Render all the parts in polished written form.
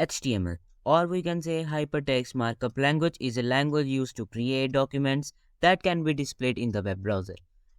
HTML, or we can say hypertext markup language, is a language used to create documents that can be displayed in the web browser.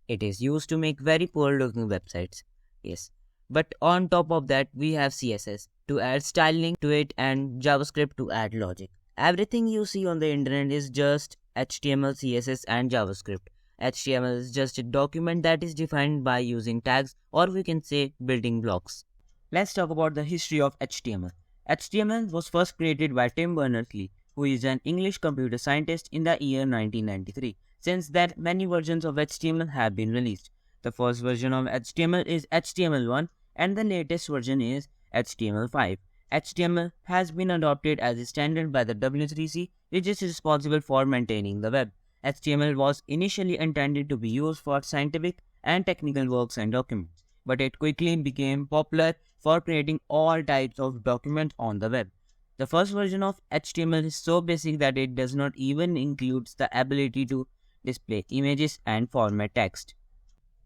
It is used to make very poor looking websites. Yes. But on top of that, we have CSS to add styling to it and JavaScript to add logic. Everything you see on the internet is just HTML, CSS and JavaScript. HTML is just a document that is defined by using tags, or we can say building blocks. Let's talk about the history of HTML. HTML was first created by Tim Berners-Lee, who is an English computer scientist, in the year 1993. Since then, many versions of HTML have been released. The first version of HTML is HTML1 and the latest version is HTML5. HTML has been adopted as a standard by the W3C, which is responsible for maintaining the web. HTML was initially intended to be used for scientific and technical works and documents, but it quickly became popular for creating all types of documents on the web. The first version of HTML is so basic that it does not even include the ability to display images and format text.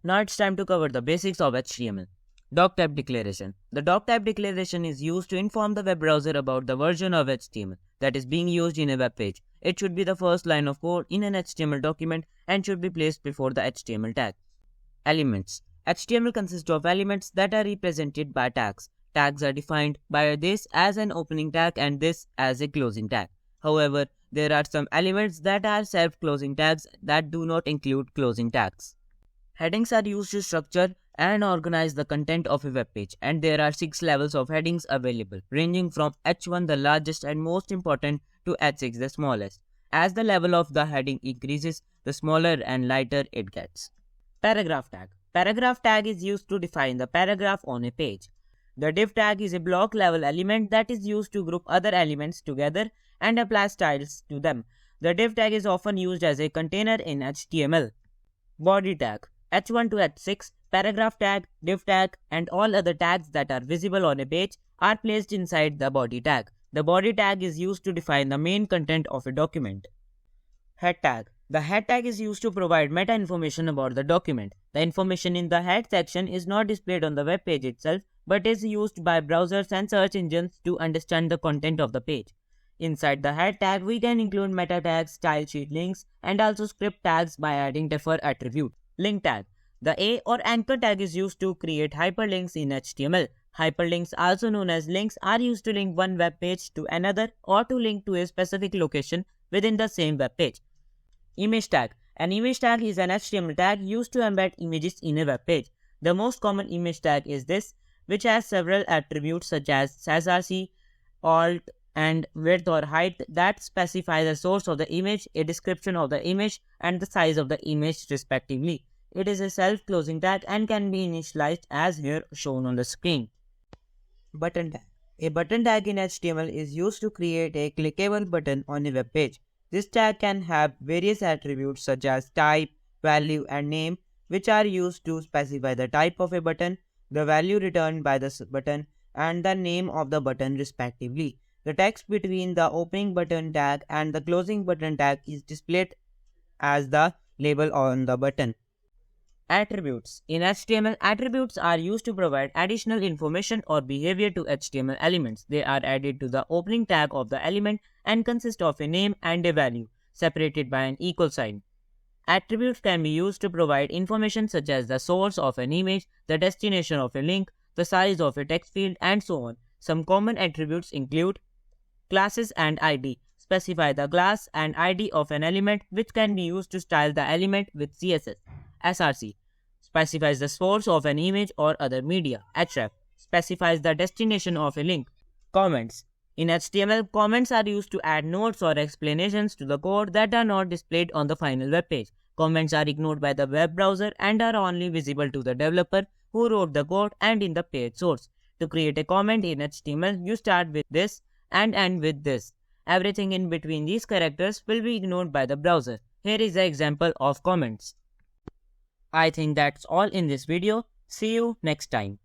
Now it's time to cover the basics of HTML. Doc type declaration. The doc type declaration is used to inform the web browser about the version of HTML that is being used in a web page. It should be the first line of code in an HTML document and should be placed before the HTML tag. Elements. HTML consists of elements that are represented by tags. Tags are defined by this as an opening tag and this as a closing tag. However, there are some elements that are self-closing tags that do not include closing tags. Headings are used to structure and organize the content of a web page, and there are 6 levels of headings available, ranging from H1 the largest and most important to H6 the smallest. As the level of the heading increases, the smaller and lighter it gets. Paragraph tag. Paragraph tag is used to define the paragraph on a page. The div tag is a block level element that is used to group other elements together and apply styles to them. The div tag is often used as a container in HTML. Body tag. H1 to H6, paragraph tag, div tag, and all other tags that are visible on a page are placed inside the body tag. The body tag is used to define the main content of a document. Head tag. The head tag is used to provide meta information about the document. The information in the head section is not displayed on the web page itself, but is used by browsers and search engines to understand the content of the page. Inside the head tag, we can include meta tags, style sheet links, and also script tags by adding defer attribute. Link tag. The A or anchor tag is used to create hyperlinks in HTML. Hyperlinks, also known as links, are used to link one web page to another or to link to a specific location within the same web page. Image tag. An image tag is an HTML tag used to embed images in a web page. The most common image tag is this, which has several attributes such as src, alt, and width or height that specify the source of the image, a description of the image, and the size of the image respectively. It is a self-closing tag and can be initialized as here shown on the screen. Button tag. A button tag in HTML is used to create a clickable button on a web page. This tag can have various attributes such as type, value, and name, which are used to specify the type of a button, the value returned by the button, and the name of the button respectively. The text between the opening button tag and the closing button tag is displayed as the label on the button. Attributes. In HTML, attributes are used to provide additional information or behavior to HTML elements. They are added to the opening tag of the element and consist of a name and a value, separated by an equal sign. Attributes can be used to provide information such as the source of an image, the destination of a link, the size of a text field, and so on. Some common attributes include classes and ID. Specify the class and ID of an element, which can be used to style the element with CSS. src specifies the source of an image or other media. href specifies the destination of a link. Comments. In HTML, comments are used to add notes or explanations to the code that are not displayed on the final web page. Comments are ignored by the web browser and are only visible to the developer who wrote the code and in the page source. To create a comment in HTML, you start with this and end with this. Everything in between these characters will be ignored by the browser. Here is an example of comments. I think that's all in this video. See you next time.